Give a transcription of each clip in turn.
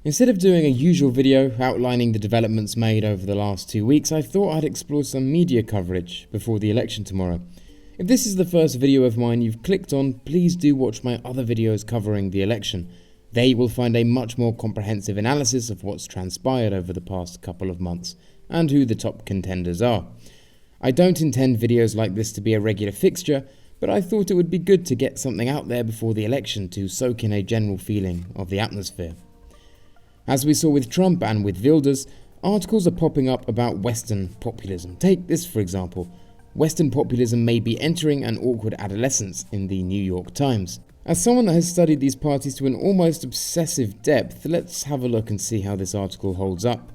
Instead of doing a usual video outlining the developments made over the last 2 weeks, I thought I'd explore some media coverage before the election tomorrow. If this is the first video of mine you've clicked on, please do watch my other videos covering the election. There you will find a much more comprehensive analysis of what's transpired over the past couple of months and who the top contenders are. I don't intend videos like this to be a regular fixture, but I thought it would be good to get something out there before the election to soak in a general feeling of the atmosphere. As we saw with Trump and with Wilders, articles are popping up about Western populism. Take this for example. Western populism may be entering an awkward adolescence in the New York Times. As someone that has studied these parties to an almost obsessive depth, let's have a look and see how this article holds up.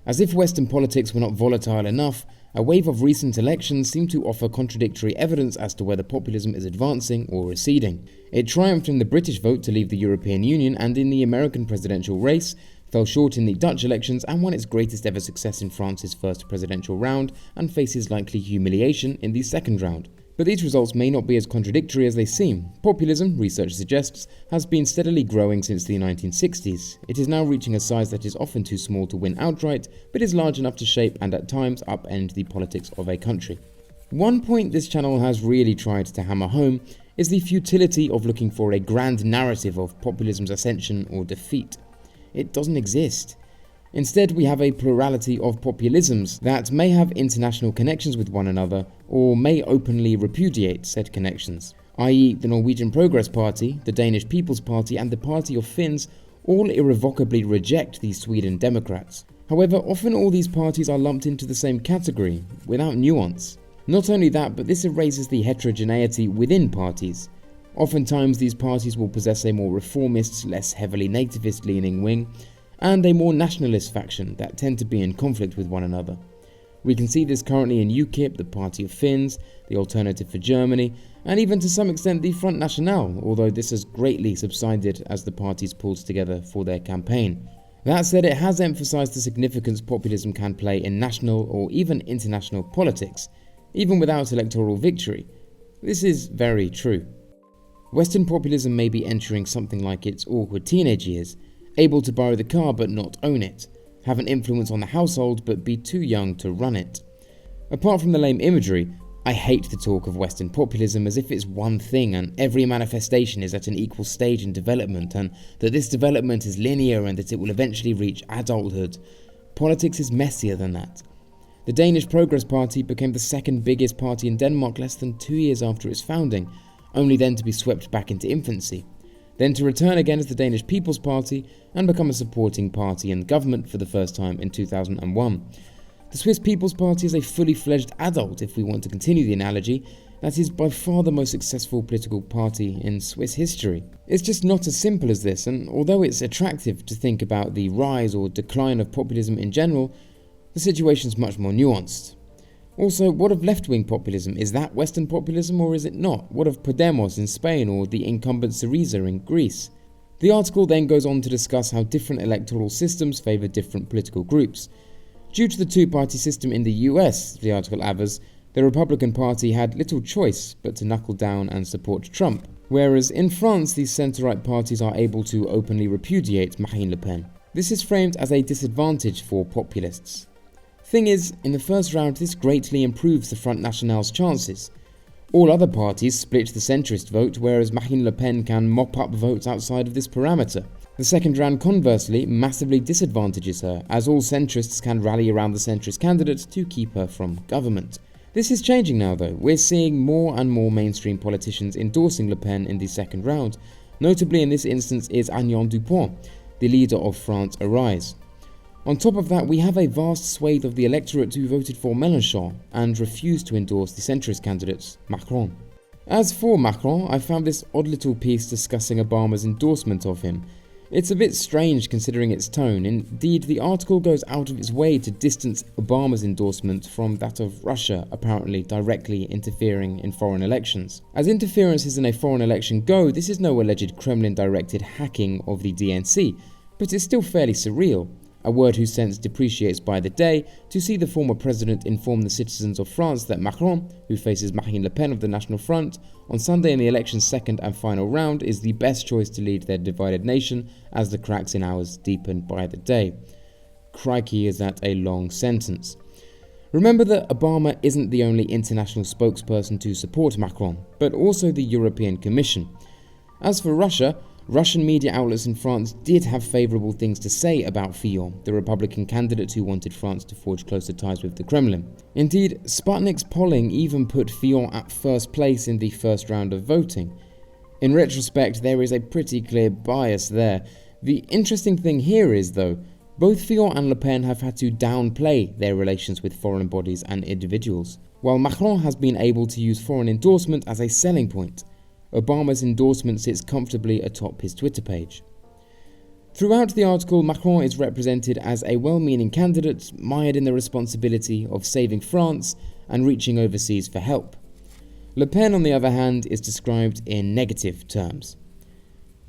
As if Western politics were not volatile enough, a wave of recent elections seem to offer contradictory evidence as to whether populism is advancing or receding. It triumphed in the British vote to leave the European Union and in the American presidential race, fell short in the Dutch elections and won its greatest ever success in France's first presidential round and faces likely humiliation in the second round. But these results may not be as contradictory as they seem. Populism, research suggests, has been steadily growing since the 1960s. It is now reaching a size that is often too small to win outright, but is large enough to shape and at times upend the politics of a country. One point this channel has really tried to hammer home is the futility of looking for a grand narrative of populism's ascension or defeat. It doesn't exist. Instead, we have a plurality of populisms that may have international connections with one another or may openly repudiate said connections, i.e. the Norwegian Progress Party, the Danish People's Party and the Party of Finns all irrevocably reject the Sweden Democrats. However, often all these parties are lumped into the same category, without nuance. Not only that, but this erases the heterogeneity within parties. Oftentimes these parties will possess a more reformist, less heavily nativist leaning wing, and a more nationalist faction that tend to be in conflict with one another. We can see this currently in UKIP, the Party of Finns, the Alternative for Germany, and even to some extent the Front National, although this has greatly subsided as the parties pulled together for their campaign. That said, it has emphasised the significance populism can play in national or even international politics, even without electoral victory. This is very true. Western populism may be entering something like its awkward teenage years, able to borrow the car but not own it, have an influence on the household but be too young to run it. Apart from the lame imagery, I hate the talk of Western populism as if it's one thing and every manifestation is at an equal stage in development and that this development is linear and that it will eventually reach adulthood. Politics is messier than that. The Danish Progress Party became the second biggest party in Denmark less than 2 years after its founding, only then to be swept back into infancy, then to return again as the Danish People's Party and become a supporting party in government for the first time in 2001. The Swiss People's Party is a fully fledged adult, if we want to continue the analogy, that is by far the most successful political party in Swiss history. It's just not as simple as this, and although it's attractive to think about the rise or decline of populism in general, the situation's much more nuanced. Also, what of left-wing populism? Is that Western populism or is it not? What of Podemos in Spain or the incumbent Syriza in Greece? The article then goes on to discuss how different electoral systems favour different political groups. Due to the two-party system in the US, the article avers, the Republican Party had little choice but to knuckle down and support Trump, whereas in France these centre-right parties are able to openly repudiate Marine Le Pen. This is framed as a disadvantage for populists. Thing is, in the first round this greatly improves the Front National's chances. All other parties split the centrist vote, whereas Marine Le Pen can mop up votes outside of this parameter. The second round conversely massively disadvantages her, as all centrists can rally around the centrist candidate to keep her from government. This is changing now though. We're seeing more and more mainstream politicians endorsing Le Pen in the second round. Notably in this instance is Agnès Dupont, the leader of France Arise. On top of that, we have a vast swathe of the electorate who voted for Mélenchon and refused to endorse the centrist candidate, Macron. As for Macron, I found this odd little piece discussing Obama's endorsement of him. It's a bit strange considering its tone. Indeed, the article goes out of its way to distance Obama's endorsement from that of Russia apparently directly interfering in foreign elections. As interferences in a foreign election go, this is no alleged Kremlin-directed hacking of the DNC, but it's still fairly surreal. a word whose sense depreciates by the day, to see the former president inform the citizens of France that Macron, who faces Marine Le Pen of the National Front, on Sunday in the election's second and final round, is the best choice to lead their divided nation as the cracks in ours deepen by the day. Crikey, is that a long sentence. Remember that Obama isn't the only international spokesperson to support Macron, but also the European Commission. As for Russia, Russian media outlets in France did have favourable things to say about Fillon, the Republican candidate who wanted France to forge closer ties with the Kremlin. Indeed, Sputnik's polling even put Fillon at first place in the first round of voting. In retrospect, there is a pretty clear bias there. The interesting thing here is, though, both Fillon and Le Pen have had to downplay their relations with foreign bodies and individuals, while Macron has been able to use foreign endorsement as a selling point. Obama's endorsement sits comfortably atop his Twitter page. Throughout the article, Macron is represented as a well-meaning candidate mired in the responsibility of saving France and reaching overseas for help. Le Pen, on the other hand, is described in negative terms.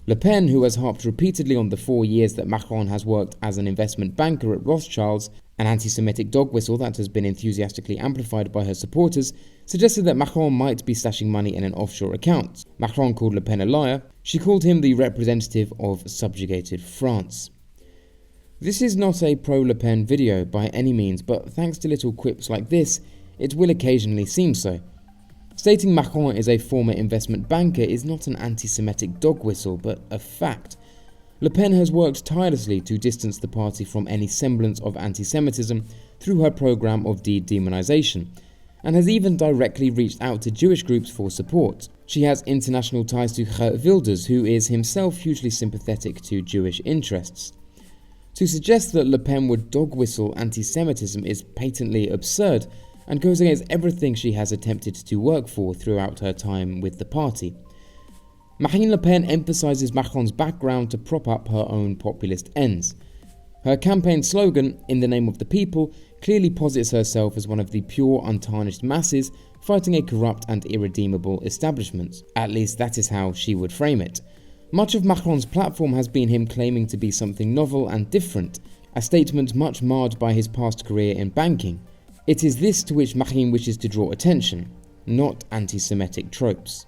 Le Pen, who has harped repeatedly on the 4 years that Macron has worked as an investment banker at Rothschild's, an anti-Semitic dog whistle that has been enthusiastically amplified by her supporters, suggested that Macron might be stashing money in an offshore account. Macron called Le Pen a liar. She called him the representative of subjugated France. This is not a pro-Le Pen video by any means, but thanks to little quips like this, it will occasionally seem so. Stating Macron is a former investment banker is not an anti-Semitic dog whistle, but a fact. Le Pen has worked tirelessly to distance the party from any semblance of anti-Semitism through her programme of de-demonization, and has even directly reached out to Jewish groups for support. She has international ties to Geert Wilders, who is himself hugely sympathetic to Jewish interests. To suggest that Le Pen would dog-whistle anti-Semitism is patently absurd, and goes against everything she has attempted to work for throughout her time with the party. Marine Le Pen emphasises Macron's background to prop up her own populist ends. Her campaign slogan, "In the name of the people," clearly posits herself as one of the pure, untarnished masses fighting a corrupt and irredeemable establishment. At least that is how she would frame it. Much of Macron's platform has been him claiming to be something novel and different, a statement much marred by his past career in banking. It is this to which Marine wishes to draw attention, not anti-Semitic tropes.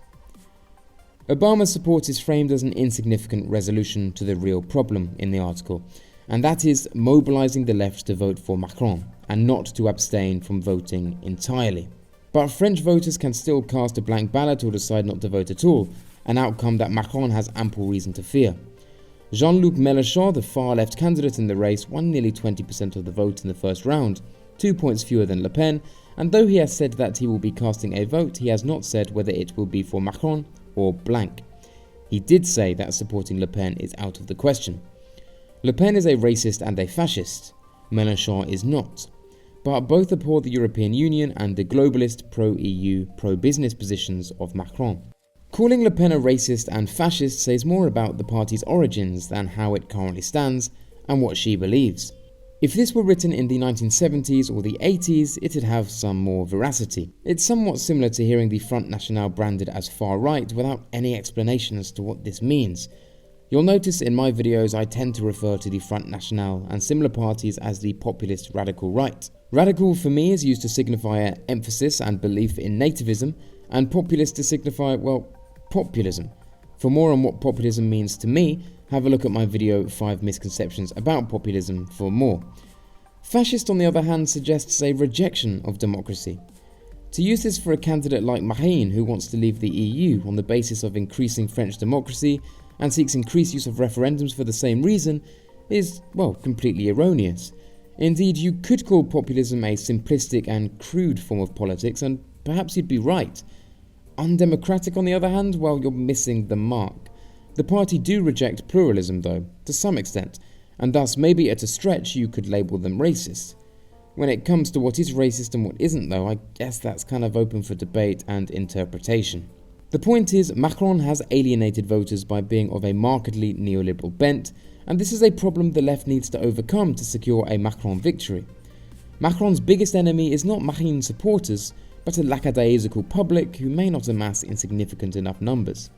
Obama's support is framed as an insignificant resolution to the real problem in the article, and that is mobilising the left to vote for Macron, and not to abstain from voting entirely. But French voters can still cast a blank ballot or decide not to vote at all, an outcome that Macron has ample reason to fear. Jean-Luc Mélenchon, the far-left candidate in the race, won nearly 20% of the vote in the first round, 2 points fewer than Le Pen, and though he has said that he will be casting a vote, he has not said whether it will be for Macron or blank. He did say that supporting Le Pen is out of the question. Le Pen is a racist and a fascist. Mélenchon is not. But both abhor the European Union and the globalist, pro-EU, pro-business positions of Macron. Calling Le Pen a racist and fascist says more about the party's origins than how it currently stands and what she believes. If this were written in the 1970s or the 80s, it'd have some more veracity. It's somewhat similar to hearing the Front National branded as far-right without any explanation as to what this means. You'll notice in my videos I tend to refer to the Front National and similar parties as the populist radical right. Radical for me is used to signify an emphasis and belief in nativism, and populist to signify, well, populism. For more on what populism means to me, have a look at my video 5 misconceptions about populism for more. Fascist, on the other hand, suggests a rejection of democracy. To use this for a candidate like Marine, who wants to leave the EU on the basis of increasing French democracy and seeks increased use of referendums for the same reason, is, well, completely erroneous. Indeed, you could call populism a simplistic and crude form of politics, and perhaps you'd be right. Undemocratic, on the other hand, well, you're missing the mark. The party do reject pluralism, though, to some extent, and thus maybe at a stretch you could label them racist. When it comes to what is racist and what isn't, though, I guess that's kind of open for debate and interpretation. The point is, Macron has alienated voters by being of a markedly neoliberal bent, and this is a problem the left needs to overcome to secure a Macron victory. Macron's biggest enemy is not Marine supporters, but a lackadaisical public who may not amass in significant enough numbers.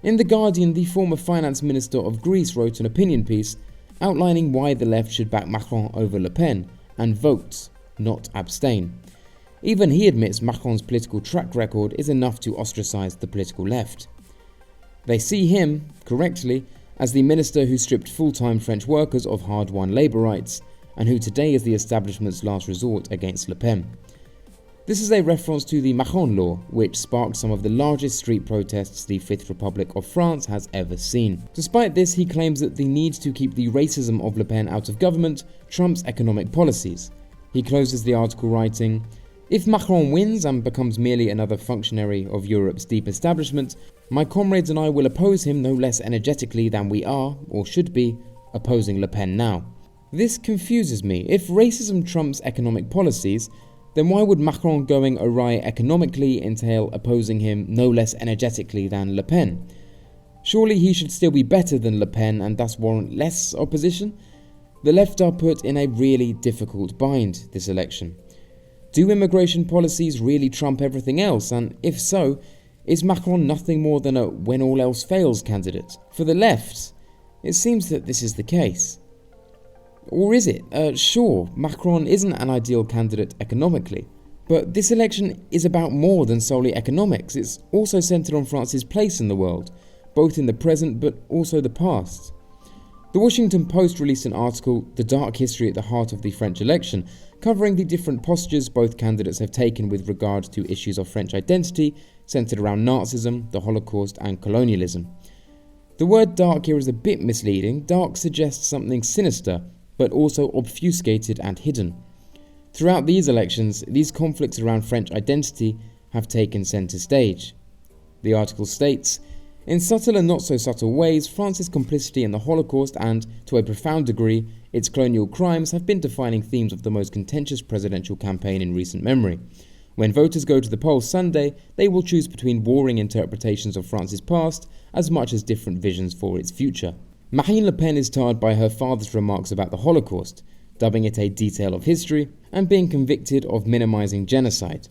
In The Guardian, the former finance minister of Greece wrote an opinion piece, outlining why the left should back Macron over Le Pen and vote, not abstain. Even he admits Macron's political track record is enough to ostracize the political left. They see him, correctly, as the minister who stripped full-time French workers of hard-won labour rights, and who today is the establishment's last resort against Le Pen. This is a reference to the Macron law, which sparked some of the largest street protests the Fifth Republic of France has ever seen. Despite this, he claims that the need to keep the racism of Le Pen out of government trumps economic policies. He closes the article writing, "If Macron wins and becomes merely another functionary of Europe's deep establishment, my comrades and I will oppose him no less energetically than we are, or should be, opposing Le Pen now." This confuses me. If racism trumps economic policies, then why would Macron going awry economically entail opposing him no less energetically than Le Pen? Surely he should still be better than Le Pen and thus warrant less opposition? The left are put in a really difficult bind this election. Do immigration policies really trump everything else? And if so, is Macron nothing more than a when all else fails candidate? For the left, it seems that this is the case. Or is it? Sure, Macron isn't an ideal candidate economically, but this election is about more than solely economics. It's also centred on France's place in the world, both in the present but also the past. The Washington Post released an article, "The Dark History at the Heart of the French Election," covering the different postures both candidates have taken with regard to issues of French identity centred around Nazism, the Holocaust and colonialism. The word dark here is a bit misleading. Dark suggests something sinister, but also obfuscated and hidden. Throughout these elections, these conflicts around French identity have taken centre stage. The article states, "In subtle and not so subtle ways, France's complicity in the Holocaust and, to a profound degree, its colonial crimes have been defining themes of the most contentious presidential campaign in recent memory. When voters go to the polls Sunday, they will choose between warring interpretations of France's past as much as different visions for its future." Marine Le Pen is tarred by her father's remarks about the Holocaust, dubbing it a detail of history, and being convicted of minimizing genocide.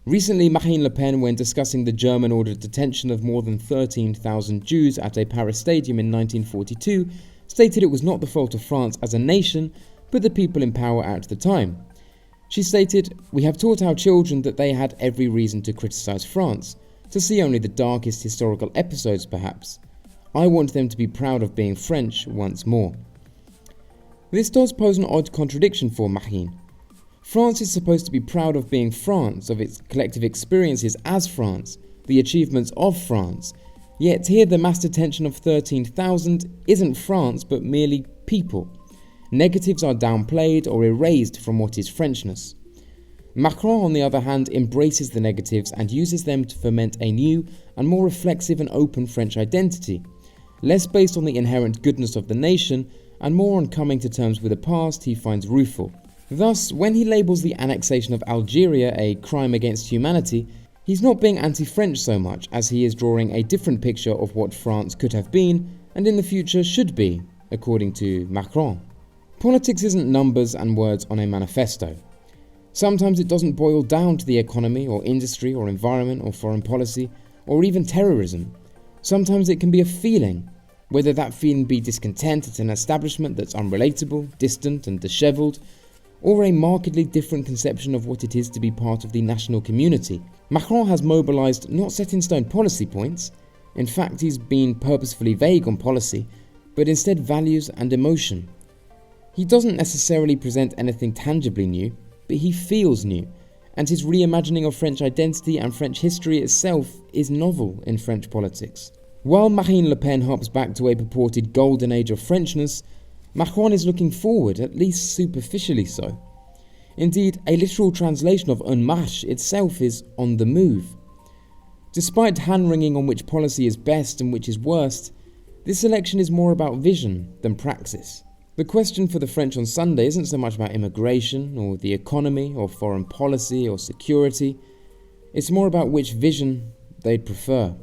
Recently, Marine Le Pen, when discussing the German-ordered detention of more than 13,000 Jews at a Paris stadium in 1942, stated it was not the fault of France as a nation, but the people in power at the time. She stated, "We have taught our children that they had every reason to criticize France, to see only the darkest historical episodes perhaps. I want them to be proud of being French once more." This does pose an odd contradiction for Marine. France is supposed to be proud of being France, of its collective experiences as France, the achievements of France, yet here the mass detention of 13,000 isn't France but merely people. Negatives are downplayed or erased from what is Frenchness. Macron, on the other hand, embraces the negatives and uses them to foment a new and more reflexive and open French identity, less based on the inherent goodness of the nation and more on coming to terms with a past he finds rueful. Thus, when he labels the annexation of Algeria a crime against humanity, he's not being anti-French so much as he is drawing a different picture of what France could have been and in the future should be, according to Macron. Politics isn't numbers and words on a manifesto. Sometimes it doesn't boil down to the economy or industry or environment or foreign policy or even terrorism. Sometimes it can be a feeling, whether that feeling be discontent at an establishment that's unrelatable, distant and dishevelled, or a markedly different conception of what it is to be part of the national community. Macron has mobilised not set-in-stone policy points. In fact, he's been purposefully vague on policy, but instead values and emotion. He doesn't necessarily present anything tangibly new, but he feels new, and his reimagining of French identity and French history itself is novel in French politics. While Marine Le Pen harps back to a purported golden age of Frenchness, Macron is looking forward, at least superficially so. Indeed, a literal translation of En Marche itself is on the move. Despite hand-wringing on which policy is best and which is worst, this election is more about vision than praxis. The question for the French on Sunday isn't so much about immigration or the economy or foreign policy or security. It's more about which vision they'd prefer.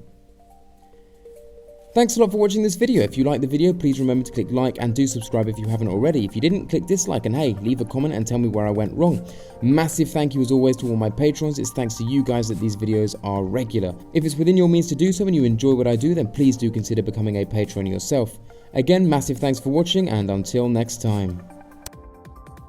Thanks a lot for watching this video. If you liked the video, please remember to click like and do subscribe if you haven't already. If you didn't, click dislike and hey, leave a comment and tell me where I went wrong. Massive thank you as always to all my patrons. It's thanks to you guys that these videos are regular. If it's within your means to do so and you enjoy what I do, then please do consider becoming a patron yourself. Again, massive thanks for watching, and until next time.